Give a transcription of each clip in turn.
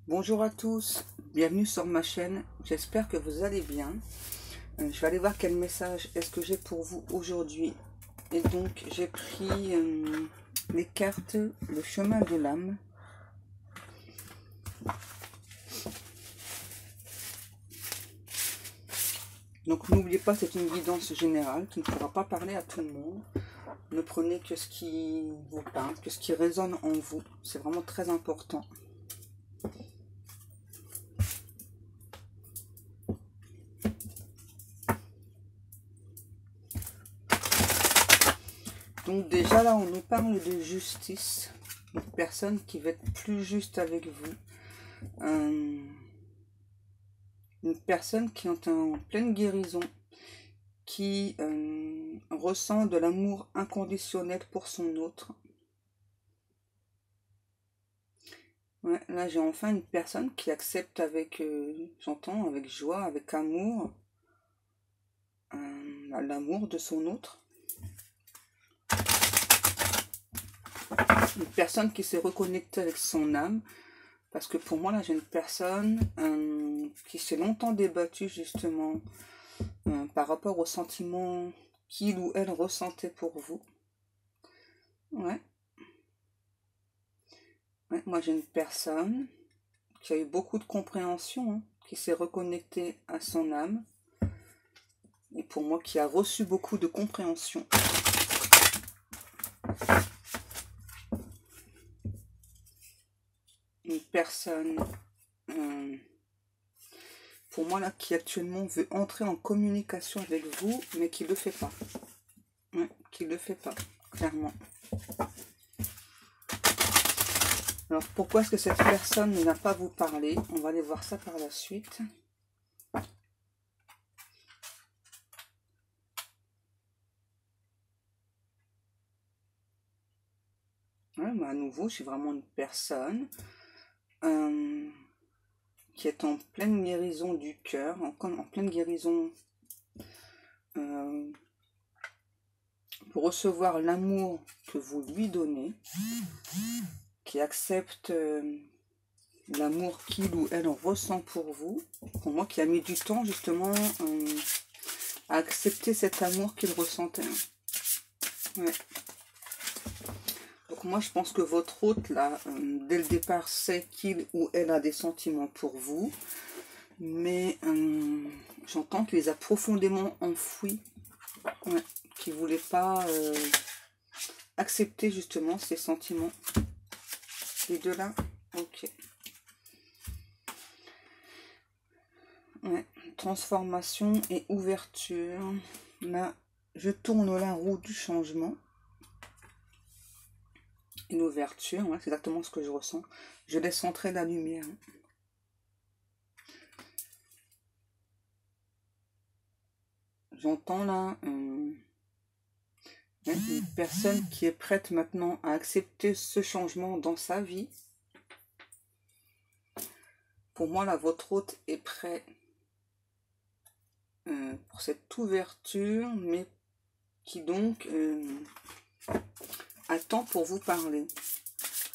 Bonjour à tous, bienvenue sur ma chaîne, j'espère que vous allez bien. Je vais aller voir quel message est-ce que j'ai pour vous aujourd'hui. Et donc j'ai pris les cartes, le chemin de l'âme. Donc n'oubliez pas, c'est une guidance générale qui ne pourra pas parler à tout le monde. Ne prenez que ce qui vous parle, que ce qui résonne en vous, c'est vraiment très important. Donc déjà là, on nous parle de justice, une personne qui va être plus juste avec vous, une personne qui est en pleine guérison, qui ressent de l'amour inconditionnel pour son autre. Ouais, là j'ai enfin une personne qui accepte avec, j'entends, avec joie, avec amour, l'amour de son autre. Une personne qui s'est reconnectée avec son âme, parce que pour moi là j'ai une personne qui s'est longtemps débattue justement par rapport aux sentiments qu'il ou elle ressentait pour vous. Ouais. Ouais, moi j'ai une personne qui a eu beaucoup de compréhension, qui s'est reconnectée à son âme, et pour moi qui a reçu beaucoup de compréhension. Une personne, pour moi là, qui actuellement veut entrer en communication avec vous, mais qui ne le fait pas. Ouais, qui ne le fait pas, clairement. Alors pourquoi est-ce que cette personne ne va pas vous parler? On va aller voir ça par la suite. Ouais, mais à nouveau, j'ai vraiment une personne qui est en pleine guérison du cœur, en pleine guérison pour recevoir l'amour que vous lui donnez, qui accepte l'amour qu'il ou elle ressent pour vous. Pour moi, qui a mis du temps justement à accepter cet amour qu'il ressentait. Ouais. Donc moi, je pense que votre hôte, là, dès le départ, sait qu'il ou elle a des sentiments pour vous. Mais j'entends qu'il les a profondément enfouis. Ouais, qu'il ne voulait pas accepter justement ces sentiments. Les deux là, ok. Ouais, transformation et ouverture. Là, je tourne la roue du changement. Une ouverture, ouais, c'est exactement ce que je ressens. Je laisse entrer la lumière. J'entends là une personne qui est prête maintenant à accepter ce changement dans sa vie. Pour moi, là, votre hôte est prêt pour cette ouverture, mais qui donc attend pour vous parler.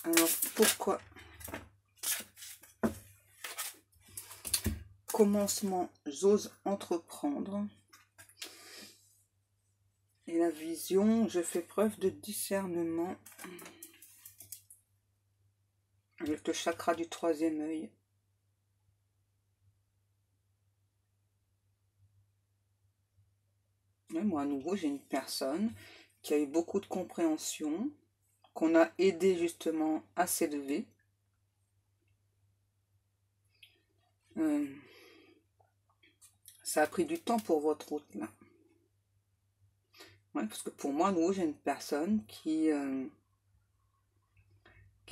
Alors, pourquoi? Commencement, j'ose entreprendre. Et la vision, je fais preuve de discernement. Avec le chakra du troisième œil. Ouais, moi, à nouveau, j'ai une personne qui a eu beaucoup de compréhension, qu'on a aidé justement à s'élever. Ça a pris du temps pour votre hôte, là. Ouais, parce que pour moi, nous, j'ai une personne qui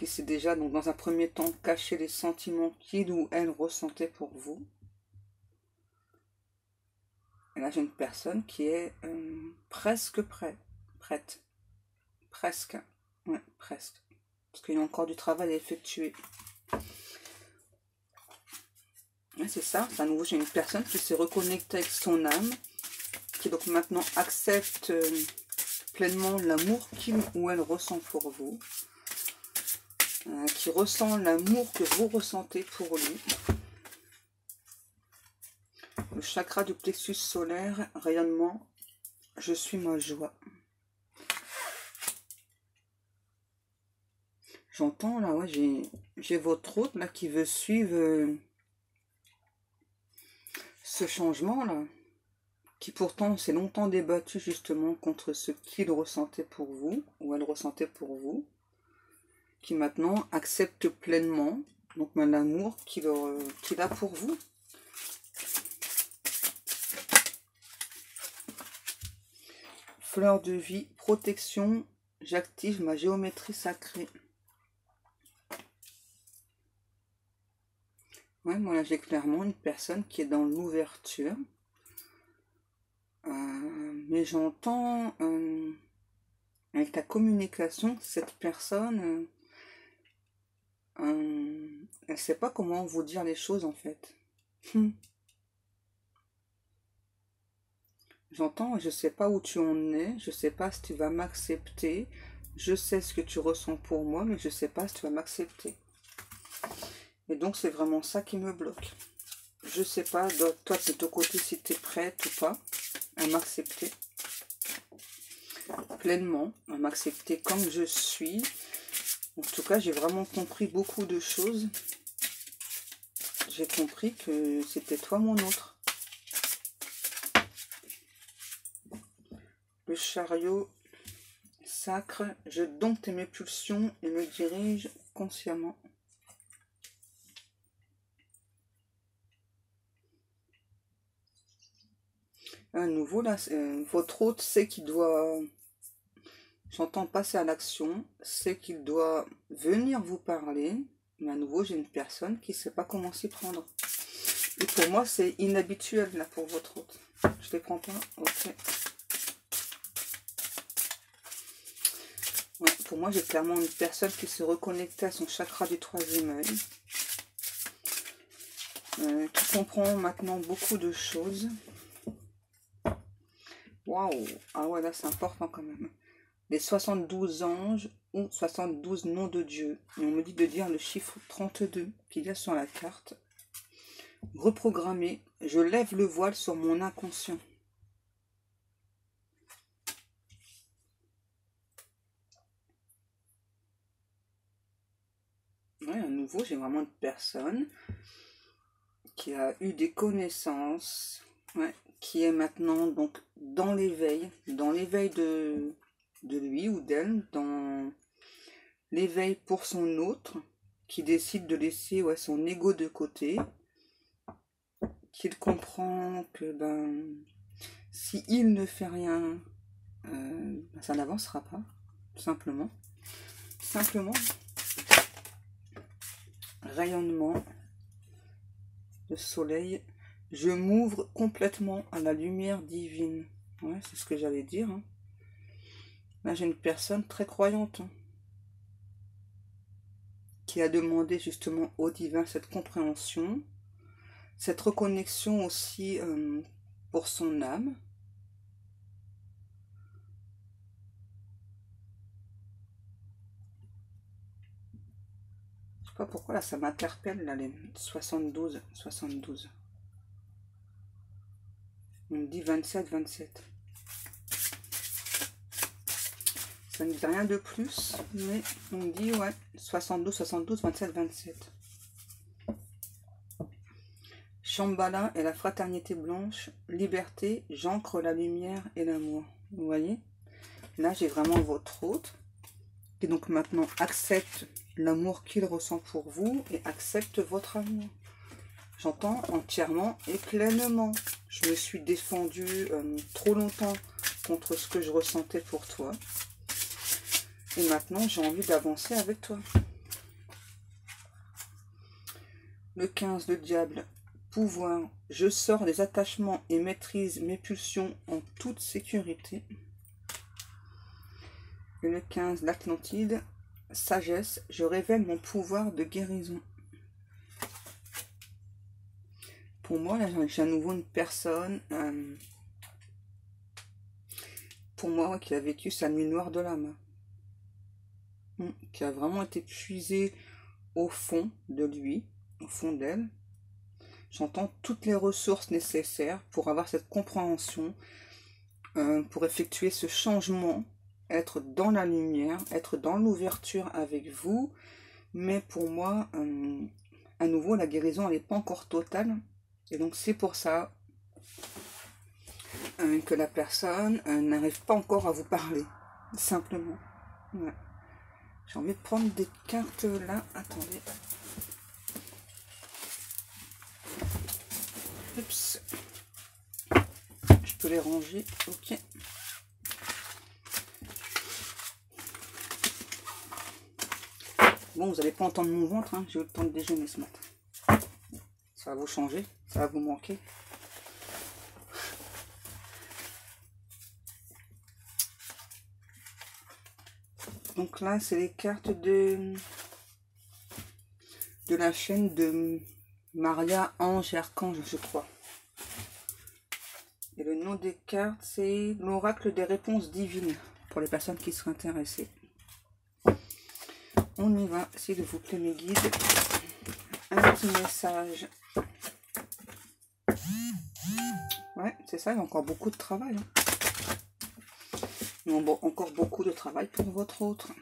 s'est déjà, donc, dans un premier temps, caché les sentiments qu'il ou elle ressentait pour vous. Et là, j'ai une personne qui est presque prête. Presque. Ouais, presque. Parce qu'il y a encore du travail à effectuer. Ouais, c'est ça. À nouveau, j'ai une personne qui s'est reconnectée avec son âme, qui donc maintenant accepte pleinement l'amour qu'il ou elle ressent pour vous. qui ressent l'amour que vous ressentez pour lui. Le chakra du plexus solaire, rayonnement, je suis ma joie. J'entends là, ouais, j'ai votre hôte là qui veut suivre ce changement là, qui pourtant s'est longtemps débattu justement contre ce qu'il ressentait pour vous, ou elle ressentait pour vous, qui maintenant accepte pleinement donc l'amour qu'il a pour vous. Fleur de vie, protection, j'active ma géométrie sacrée. Ouais, moi là j'ai clairement une personne qui est dans l'ouverture. Mais j'entends avec la communication, cette personne, elle ne sait pas comment vous dire les choses en fait. J'entends, je sais pas où tu en es, je sais pas si tu vas m'accepter, je sais ce que tu ressens pour moi, mais je sais pas si tu vas m'accepter. Et donc c'est vraiment ça qui me bloque. Je sais pas, toi de ton côté, si tu es prête ou pas à m'accepter pleinement, à m'accepter comme je suis. En tout cas, j'ai vraiment compris beaucoup de choses. J'ai compris que c'était toi mon autre. Le chariot sacre, je dompte mes pulsions et me dirige consciemment. À nouveau, là, votre hôte sait qu'il doit, j'entends passer à l'action, sait qu'il doit venir vous parler, mais à nouveau, j'ai une personne qui ne sait pas comment s'y prendre. Et pour moi, c'est inhabituel, là, pour votre hôte. Je les prends pas, ok. Ouais, pour moi, j'ai clairement une personne qui se reconnecte à son chakra du troisième œil. Qui comprend maintenant beaucoup de choses. Waouh! Ah ouais, là, c'est important quand même. Les 72 anges ou 72 noms de Dieu. Et on me dit de dire le chiffre 32 qu'il y a sur la carte. Reprogrammer. Je lève le voile sur mon inconscient. Ouais, à nouveau, j'ai vraiment une personne qui a eu des connaissances, ouais, qui est maintenant donc dans l'éveil de lui ou d'elle, dans l'éveil pour son autre, qui décide de laisser son ego de côté, qu'il comprend que si il ne fait rien, ça n'avancera pas, tout simplement. Simplement, rayonnement, le soleil, je m'ouvre complètement à la lumière divine. Ouais, c'est ce que j'allais dire. Hein. Là, j'ai une personne très croyante hein, qui a demandé justement au divin cette compréhension, cette reconnexion aussi pour son âme. Je sais pas pourquoi là ça m'interpelle là les 72. On me dit 27. Ça ne dit rien de plus, mais on me dit ouais 72, 27. Shambhala et la fraternité blanche, liberté, j'ancre la lumière et l'amour. Vous voyez? Là j'ai vraiment votre hôte qui donc maintenant accepte l'amour qu'il ressent pour vous et accepte votre amour. J'entends entièrement et pleinement. Je me suis défendue trop longtemps contre ce que je ressentais pour toi. Et maintenant, j'ai envie d'avancer avec toi. Le 15, le diable, pouvoir. Je sors des attachements et maîtrise mes pulsions en toute sécurité. Et le 15, l'Atlantide, sagesse. Je révèle mon pouvoir de guérison. Pour moi, là, j'ai à nouveau une personne, pour moi, qui a vécu sa nuit noire de l'âme. qui a vraiment été puisé au fond de lui, au fond d'elle. J'entends toutes les ressources nécessaires pour avoir cette compréhension, pour effectuer ce changement, être dans la lumière, être dans l'ouverture avec vous. Mais pour moi, à nouveau, la guérison, elle n'est pas encore totale. Et donc c'est pour ça que la personne n'arrive pas encore à vous parler, simplement. Ouais. J'ai envie de prendre des cartes là. Attendez. Oups. Je peux les ranger. Ok. Bon, vous n'allez pas entendre mon ventre, hein. J'ai eu le temps de déjeuner ce matin. Ça va vous changer, ça va vous manquer. Donc là, c'est les cartes de la chaîne de Maria, Ange et Archange, je crois. Et le nom des cartes, c'est l'oracle des réponses divines, pour les personnes qui seraient intéressées. On y va, s'il vous plaît, mes guides. Un petit message. Ouais, c'est ça, il y a encore beaucoup de travail. Bon, encore beaucoup de travail pour votre autre.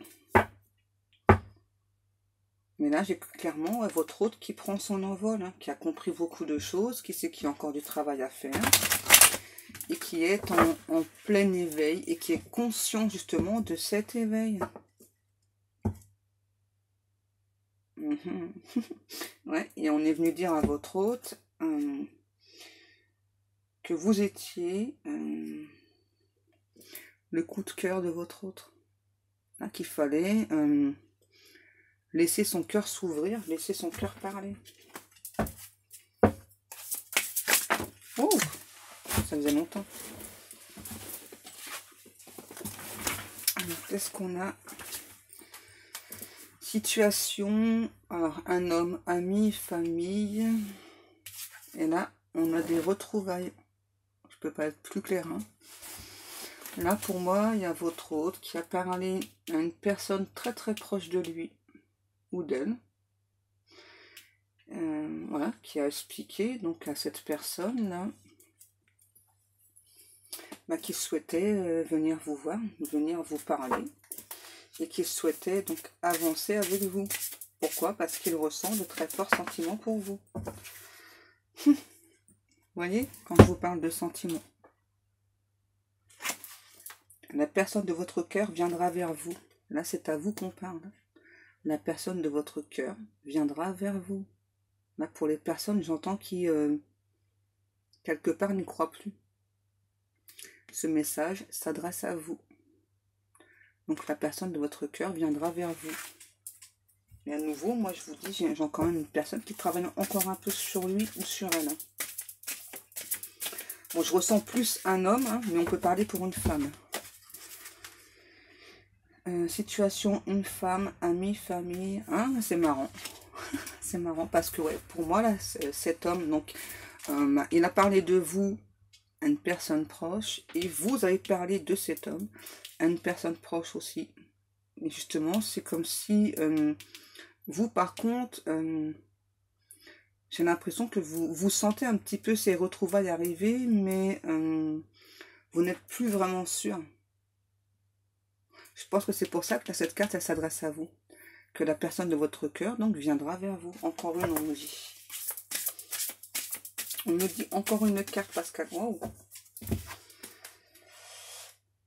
Mais là, j'ai clairement votre autre qui prend son envol, hein, qui a compris beaucoup de choses, qui sait qu'il y a encore du travail à faire, et qui est en plein éveil, et qui est conscient justement de cet éveil. Ouais, et on est venu dire à votre hôte que vous étiez le coup de cœur de votre autre. Qu'il fallait laisser son cœur s'ouvrir, laisser son cœur parler. Oh, ça faisait longtemps. Alors, qu'est-ce qu'on a? Situation, alors un homme, ami, famille. Et là, on a des retrouvailles. Je peux pas être plus clair, hein. Là, pour moi, il y a votre hôte qui a parlé à une personne très très proche de lui ou d'elle. Voilà, qui a expliqué donc à cette personne-là qui souhaitait venir vous voir, venir vous parler, et qui souhaitait donc avancer avec vous. Pourquoi? Parce qu'il ressent de très forts sentiments pour vous. Vous voyez, quand je vous parle de sentiments, la personne de votre cœur viendra vers vous. Là, c'est à vous qu'on parle. La personne de votre cœur viendra vers vous. Là, pour les personnes, j'entends qui, quelque part, n'y croient plus. Ce message s'adresse à vous. Donc, la personne de votre cœur viendra vers vous. Et à nouveau, moi, je vous dis, j'ai encore une personne qui travaille encore un peu sur lui ou sur elle. Bon, je ressens plus un homme, hein, mais on peut parler pour une femme. Situation, une femme, ami, famille. Hein, c'est marrant. C'est marrant parce que, ouais, pour moi, là, cet homme, donc, il a parlé de vous à une personne proche et vous avez parlé de cet homme à une personne proche aussi. Et justement, c'est comme si vous, par contre, j'ai l'impression que vous sentez un petit peu ces retrouvailles arriver, mais vous n'êtes plus vraiment sûr. Je pense que c'est pour ça que cette carte, elle s'adresse à vous. Que la personne de votre cœur, donc, viendra vers vous. Encore une, on me dit. On me dit encore une carte, Pascal. Wow.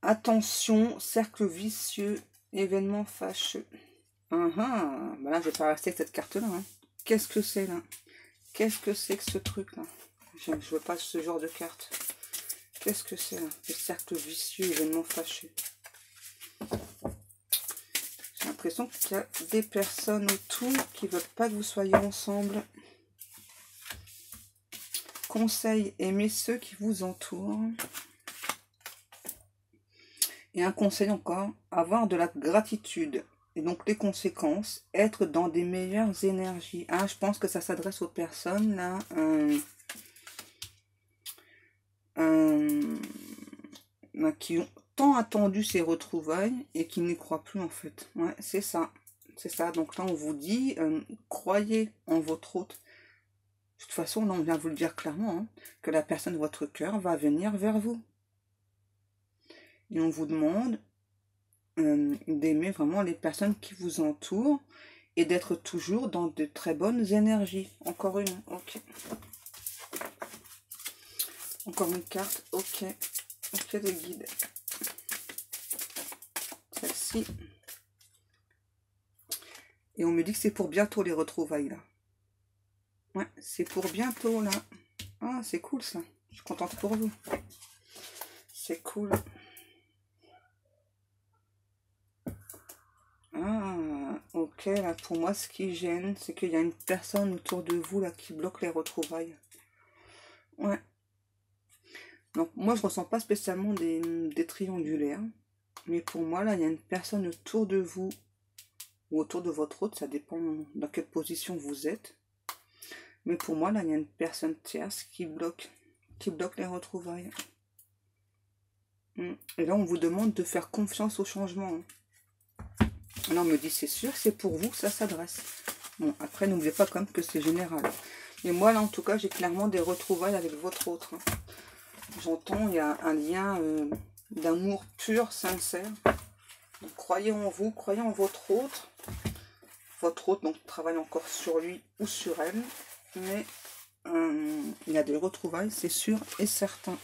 Attention, cercle vicieux, événement fâcheux. Là, je vais pas rester avec cette carte-là. Hein. Qu'est-ce que c'est, là? Qu'est-ce que c'est que ce truc-là? Je ne veux pas ce genre de carte. Qu'est-ce que c'est, là? Le cercle vicieux, événement fâcheux. J'ai l'impression qu'il y a des personnes autour qui ne veulent pas que vous soyez ensemble. Conseil, aimez ceux qui vous entourent. Et un conseil encore, avoir de la gratitude. Et donc les conséquences, être dans des meilleures énergies. Ah, je pense que ça s'adresse aux personnes là. Qui ont tant attendu ces retrouvailles et qui n'y croient plus en fait. Ouais, c'est ça. C'est ça. Donc là, on vous dit, croyez en votre hôte. De toute façon, là, on vient vous le dire clairement, hein, que la personne de votre cœur va venir vers vous. Et on vous demande d'aimer vraiment les personnes qui vous entourent et d'être toujours dans de très bonnes énergies. Encore une, ok. Encore une carte, ok. Ok, le guide. Celle-ci. Et on me dit que c'est pour bientôt les retrouvailles là. Ouais, c'est pour bientôt là. Ah, c'est cool ça. Je suis contente pour vous. C'est cool. Ah, ok, là pour moi ce qui gêne, c'est qu'il y a une personne autour de vous là qui bloque les retrouvailles. Ouais. Donc moi je ressens pas spécialement des triangulaires. Mais pour moi là, il y a une personne autour de vous ou autour de votre hôte, ça dépend dans quelle position vous êtes. Mais pour moi là, il y a une personne tierce qui bloque les retrouvailles. Et là on vous demande de faire confiance au changement. Là on me dit c'est sûr, c'est pour vous que ça s'adresse. Bon, après n'oubliez pas quand même que c'est général. Et moi là en tout cas j'ai clairement des retrouvailles avec votre autre. J'entends, il y a un lien d'amour pur, sincère. Donc, croyez en vous, croyez en votre autre. Votre autre donc travaille encore sur lui ou sur elle. Mais il y a des retrouvailles, c'est sûr et certain.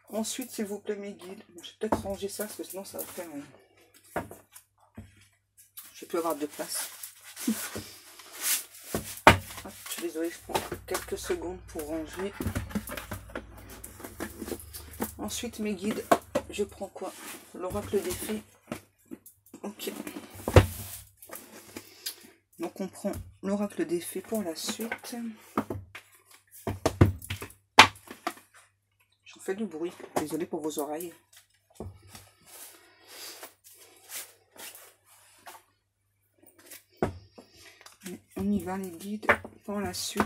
Ensuite, s'il vous plaît, mes guides, je vais peut-être ranger ça parce que sinon ça va faire... je vais plus avoir de place. Hop, je suis désolée, je prends quelques secondes pour ranger. Ensuite, mes guides, je prends quoi? L'oracle des fées. Ok. Donc, on prend l'oracle des fées pour la suite. J'en fais du bruit. Désolée pour vos oreilles. Mais on y va, les guides, pour la suite.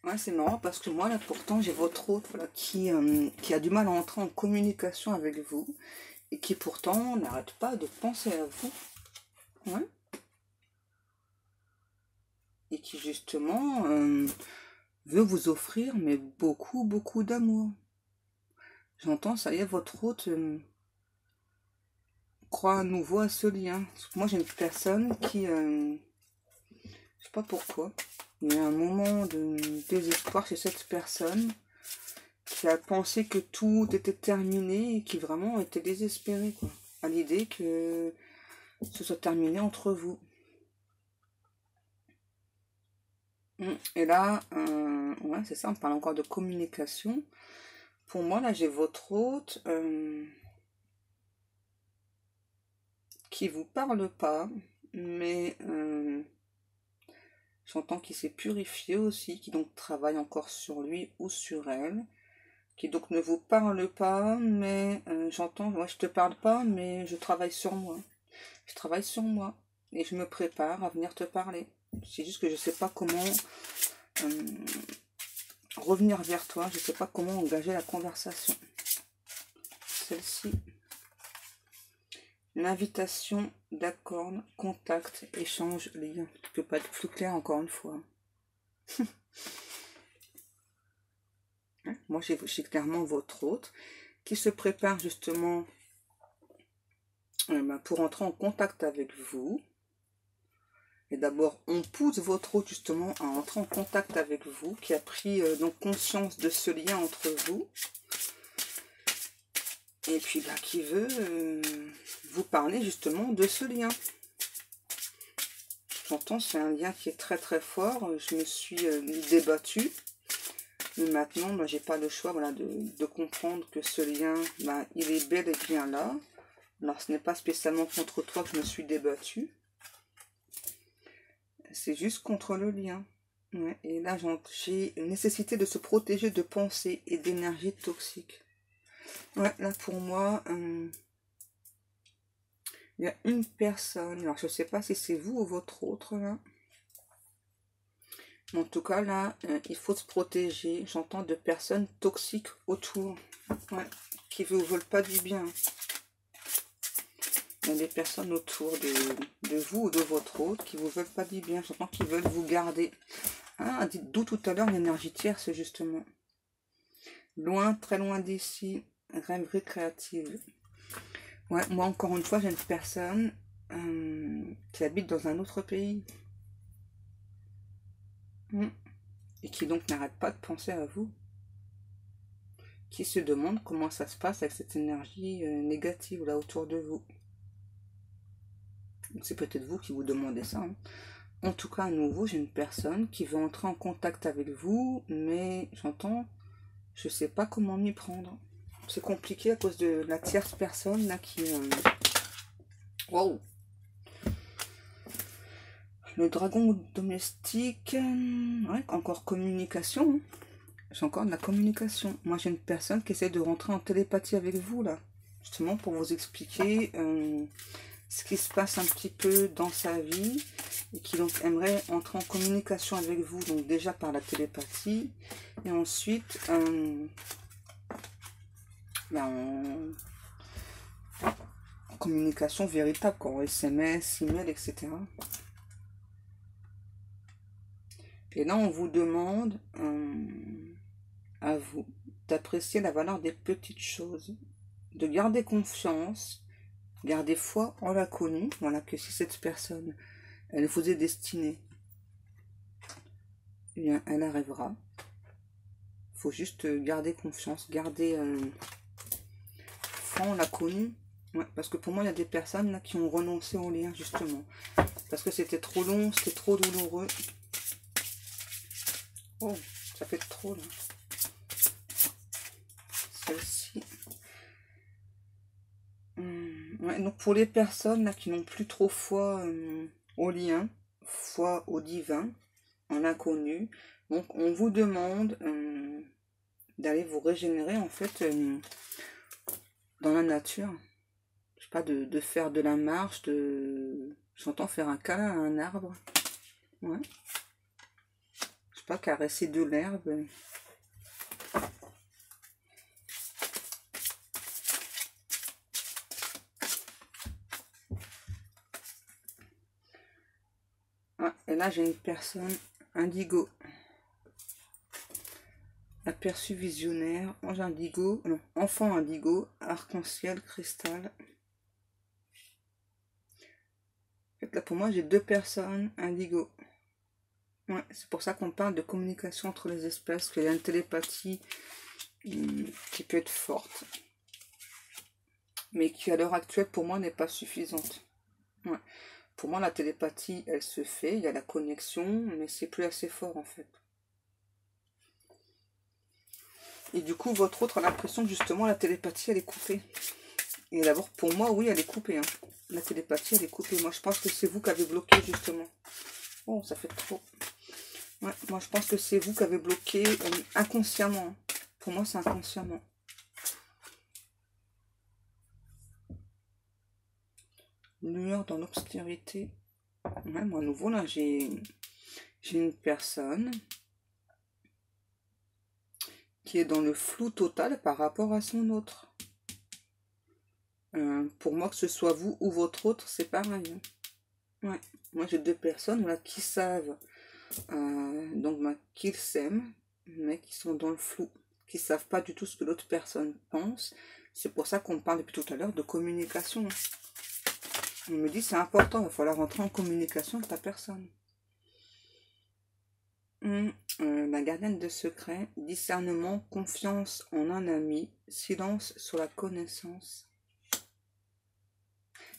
Ouais, c'est marrant parce que moi, là, pourtant, j'ai votre autre voilà, qui a du mal à entrer en communication avec vous et qui, pourtant, n'arrête pas de penser à vous. Ouais. Et qui, justement, veut vous offrir, mais beaucoup, beaucoup d'amour. J'entends, ça y est, votre hôte croit à nouveau à ce lien. Moi, j'ai une personne qui... je sais pas pourquoi. Il y a un moment de désespoir chez cette personne qui a pensé que tout était terminé et qui vraiment était désespéré, quoi, à l'idée que ce soit terminé entre vous. Et là, ouais, c'est ça, on parle encore de communication. Pour moi, là, j'ai votre hôte qui vous parle pas, mais j'entends qu'il s'est purifié aussi, qui donc travaille encore sur lui ou sur elle, qui donc ne vous parle pas, mais j'entends, moi je te parle pas, mais je travaille sur moi. Je travaille sur moi et je me prépare à venir te parler. C'est juste que je sais pas comment revenir vers toi, je sais pas comment engager la conversation. Celle-ci. L'invitation d'accord, contact, échange, lien. Je peux pas être plus clair encore une fois. Moi, j'ai clairement votre hôte qui se prépare justement pour entrer en contact avec vous. Et d'abord, on pousse votre hôte justement à entrer en contact avec vous, qui a pris donc conscience de ce lien entre vous. Et puis, bah, qui veut vous parler justement de ce lien. J'entends, c'est un lien qui est très très fort. Je me suis débattue. Mais maintenant, bah, j'ai pas le choix voilà, de comprendre que ce lien, bah, il est bel et bien là. Alors, ce n'est pas spécialement contre toi que je me suis débattue. C'est juste contre le lien. Ouais, et là, j'ai une nécessité de se protéger de pensées et d'énergie toxique. Ouais, là, pour moi, Il y a une personne, alors je ne sais pas si c'est vous ou votre autre là. En tout cas là, il faut se protéger. J'entends de personnes toxiques autour, ouais, qui ne vous veulent pas du bien. Il y a des personnes autour de vous ou de votre autre qui ne vous veulent pas du bien. J'entends qu'ils veulent vous garder. Ah, d'où tout à l'heure l'énergie tierce justement. Loin, très loin d'ici, rêverie créative. Ouais, moi encore une fois, j'ai une personne qui habite dans un autre pays. Et qui donc n'arrête pas de penser à vous. Qui se demande comment ça se passe avec cette énergie négative là autour de vous. C'est peut-être vous qui vous demandez ça. Hein. En tout cas, à nouveau, j'ai une personne qui veut entrer en contact avec vous, mais j'entends, je sais pas comment m'y prendre. C'est compliqué à cause de la tierce personne là qui... Wow. Le dragon domestique, ouais, encore communication. Hein. J'ai encore de la communication. Moi, j'ai une personne qui essaie de rentrer en télépathie avec vous, là. Justement, pour vous expliquer ce qui se passe un petit peu dans sa vie. Et qui donc aimerait entrer en communication avec vous. Donc, déjà par la télépathie. Et ensuite, en communication véritable, quoi. En SMS, email, etc. Et là, on vous demande... à vous d'apprécier la valeur des petites choses, de garder confiance, garder foi en l'inconnu. Voilà, que si cette personne, elle vous est destinée, eh bien, elle arrivera. Il faut juste garder confiance, garder foi en l'inconnu. Ouais, parce que pour moi, il y a des personnes là qui ont renoncé au lien, justement. Parce que c'était trop long, c'était trop douloureux. Oh, ça fait trop, là. Celle-ci. Ouais, donc pour les personnes là, qui n'ont plus trop foi au lien, foi au divin, en l'inconnu, donc on vous demande d'aller vous régénérer en fait dans la nature. Je sais pas, de faire de la marche, j'entends faire un câlin à un arbre. Ouais. Je sais pas, caresser de l'herbe. Ah, et là j'ai une personne indigo. Aperçu visionnaire, ange indigo, non, enfant indigo, arc-en-ciel, cristal. En fait, là pour moi j'ai deux personnes indigo. Ouais, c'est pour ça qu'on parle de communication entre les espèces, qu'il y a une télépathie qui peut être forte. Mais qui à l'heure actuelle pour moi n'est pas suffisante. Ouais. Pour moi la télépathie elle se fait, il y a la connexion, mais c'est plus assez fort en fait. Et du coup votre autre a l'impression que justement la télépathie elle est coupée. Et d'abord pour moi oui elle est coupée. Hein. La télépathie elle est coupée. Moi je pense que c'est vous qui avez bloqué justement. Oh ça fait trop. Ouais, moi je pense que c'est vous qui avez bloqué inconsciemment. Pour moi c'est inconsciemment. Lueur dans l'obscurité. Ouais, moi à nouveau là j'ai une personne qui est dans le flou total par rapport à son autre. Pour moi que ce soit vous ou votre autre c'est pareil. Ouais. Moi j'ai deux personnes là, qui savent donc qu'ils s'aiment mais qui sont dans le flou, qui savent pas du tout ce que l'autre personne pense. C'est pour ça qu'on parle depuis tout à l'heure de communication. On me dit c'est important, il va falloir rentrer en communication avec ta personne. La gardienne de secret, discernement, confiance en un ami, silence sur la connaissance.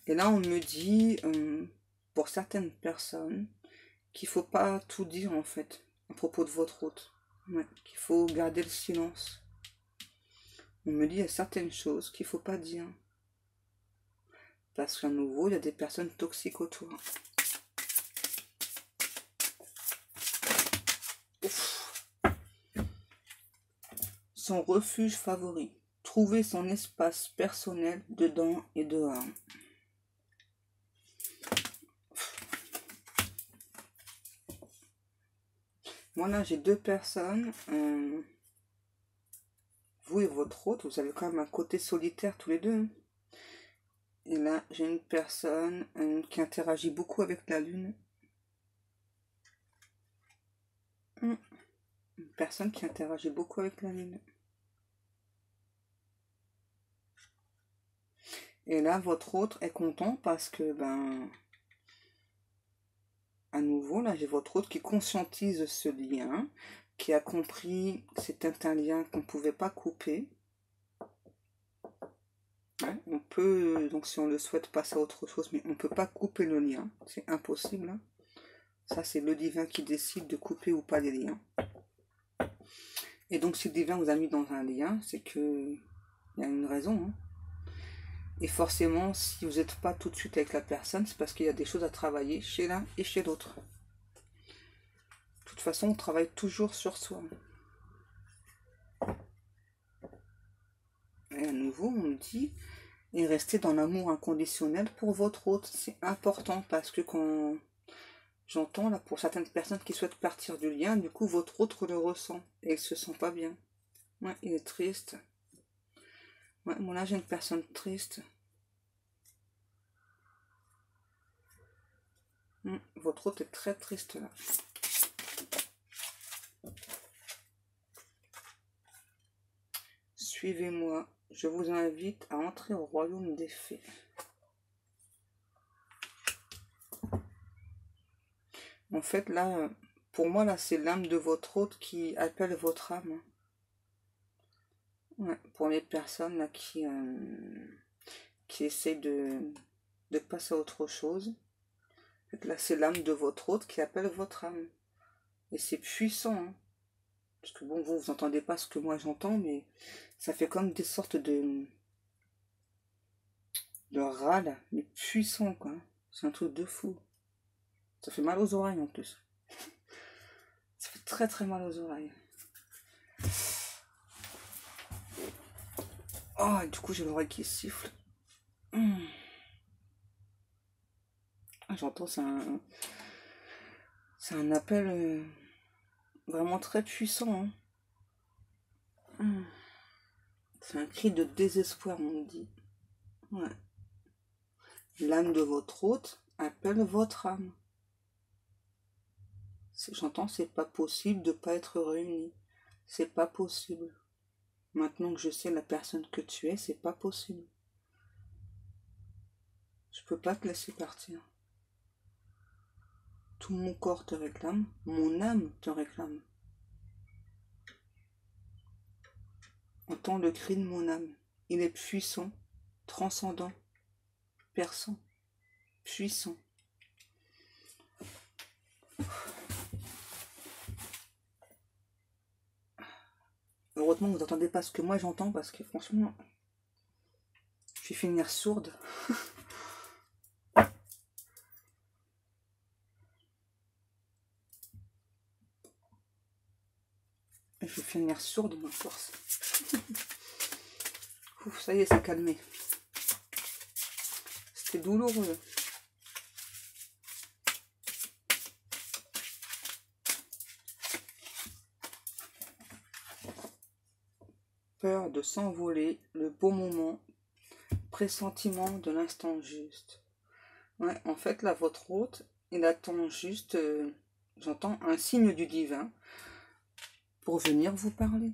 Et là on me dit, pour certaines personnes, qu'il faut pas tout dire en fait, à propos de votre hôte. Ouais, qu'il faut garder le silence. On me dit il y a certaines choses qu'il faut pas dire. Parce qu'à nouveau, il y a des personnes toxiques autour. Ouf. Son refuge favori. Trouver son espace personnel dedans et dehors. Moi là j'ai deux personnes, vous et votre hôte, vous avez quand même un côté solitaire tous les deux. Hein. Et là j'ai une personne qui interagit beaucoup avec la lune. Une personne qui interagit beaucoup avec la lune. Et là votre autre est content parce que à nouveau, là, j'ai votre autre qui conscientise ce lien, qui a compris que c'était un lien qu'on ne pouvait pas couper. Ouais, on peut, donc si on le souhaite, passer à autre chose, mais on ne peut pas couper le lien. C'est impossible. Hein. Ça, c'est le divin qui décide de couper ou pas les liens. Et donc, si le divin vous a mis dans un lien, c'est que il y a une raison. Hein. Et forcément, si vous n'êtes pas tout de suite avec la personne, c'est parce qu'il y a des choses à travailler chez l'un et chez l'autre. De toute façon, on travaille toujours sur soi. Et à nouveau, on me dit, et restez dans l'amour inconditionnel pour votre autre. C'est important parce que quand j'entends, là, pour certaines personnes qui souhaitent partir du lien, du coup, votre autre le ressent et il se sent pas bien. Ouais, il est triste. Ouais, moi là, j'ai une personne triste. Votre autre est très triste là. Suivez-moi. Je vous invite à entrer au royaume des fées. En fait, là, pour moi, là, c'est l'âme de votre hôte qui appelle votre âme. Ouais, pour les personnes là, qui essayent de passer à autre chose. En fait, là, c'est l'âme de votre hôte qui appelle votre âme. Et c'est puissant. Hein. Parce que bon, vous n'entendez pas ce que moi j'entends, mais ça fait comme des sortes de râle, mais puissant, quoi. C'est un truc de fou. Ça fait mal aux oreilles en plus. Ça fait très très mal aux oreilles. Oh, et du coup j'ai l'oreille qui siffle. Ah, j'entends, c'est un appel vraiment très puissant. Hein. C'est un cri de désespoir, on me dit. Ouais. L'âme de votre hôte appelle votre âme. J'entends, c'est pas possible de pas être réunis. C'est pas possible. Maintenant que je sais la personne que tu es, c'est pas possible. Je peux pas te laisser partir. Tout mon corps te réclame, mon âme te réclame. Entends le cri de mon âme. Il est puissant, transcendant, perçant, puissant. Heureusement que vous n'entendez pas ce que moi j'entends parce que franchement, je vais finir sourde. Je vais finir sourde, ma force. Ouf, ça y est, c'est calmé. C'était douloureux. Peur de s'envoler, le beau moment, pressentiment de l'instant juste. Ouais, en fait, là, votre hôte, il attend juste, j'entends, un signe du divin pour venir vous parler.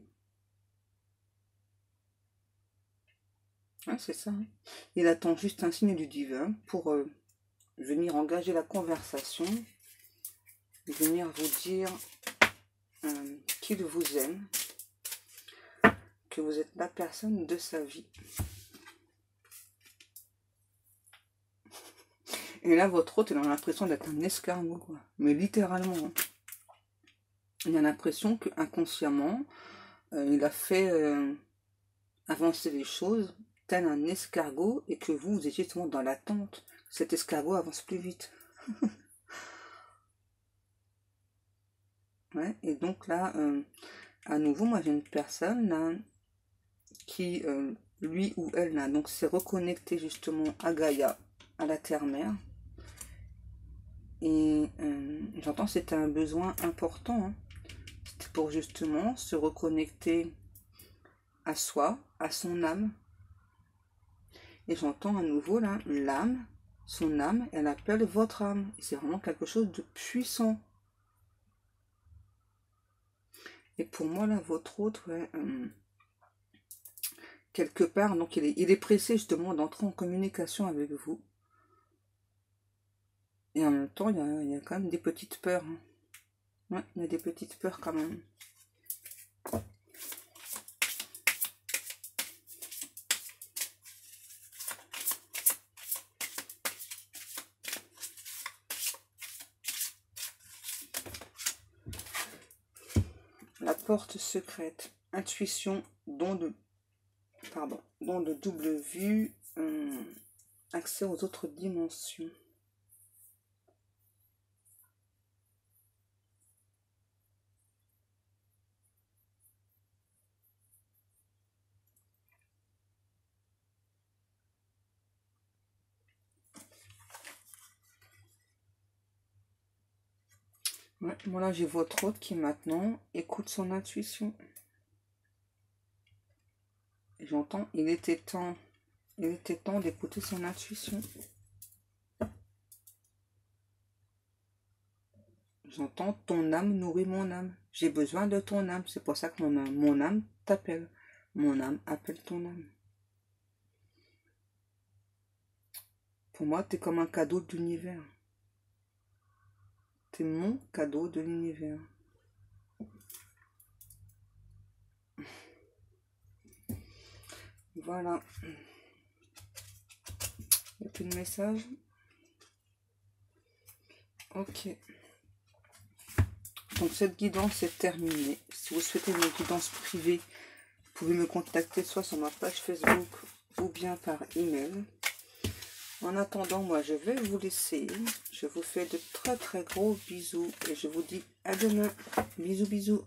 Ouais, c'est ça. Hein. Il attend juste un signe du divin pour venir engager la conversation, venir vous dire qu'il vous aime, que vous êtes la personne de sa vie. Et là, votre hôte, il a l'impression d'être un escargot, quoi. Mais littéralement. Hein. Il a l'impression qu'inconsciemment, il a fait avancer les choses tel un escargot et que vous étiez justement dans l'attente. Cet escargot avance plus vite. Ouais, et donc là, à nouveau, moi j'ai une personne là, qui, lui ou elle, là, donc s'est reconnecté justement à Gaïa, à la terre-mère. Et j'entends que c'était un besoin important. Hein. C'est pour justement se reconnecter à soi, à son âme. Et j'entends à nouveau là, l'âme, son âme, elle appelle votre âme. C'est vraiment quelque chose de puissant. Et pour moi, là, votre autre, ouais, quelque part, donc il est pressé justement d'entrer en communication avec vous. Et en même temps, il y a quand même des petites peurs. Hein. Ouais, il y a des petites peurs quand même. La porte secrète, intuition, don de double vue, accès aux autres dimensions. Ouais, voilà, j'ai votre hôte qui maintenant écoute son intuition. J'entends, il était temps d'écouter son intuition. J'entends, ton âme nourrit mon âme. J'ai besoin de ton âme. C'est pour ça que mon âme t'appelle. Mon âme appelle ton âme. Pour moi, tu es comme un cadeau de l'univers. Tu es mon cadeau de l'univers. Voilà. Il n'y a plus de message. Ok. Donc cette guidance est terminée. Si vous souhaitez une guidance privée, vous pouvez me contacter soit sur ma page Facebook ou bien par email. En attendant, moi je vais vous laisser. Je vous fais de très très gros bisous et je vous dis à demain. Bisous bisous.